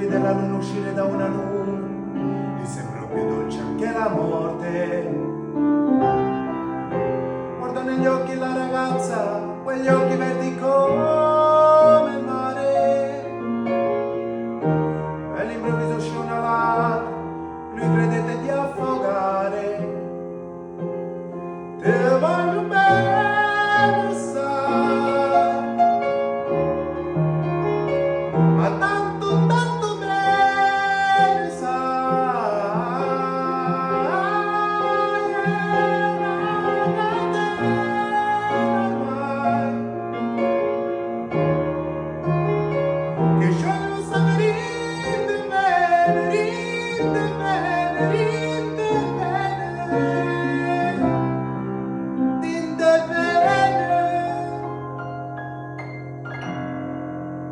vide la luna uscire da una nuvola, gli sembrò più dolce anche la morte. Guarda negli occhi la ragazza, quegli occhi verdi come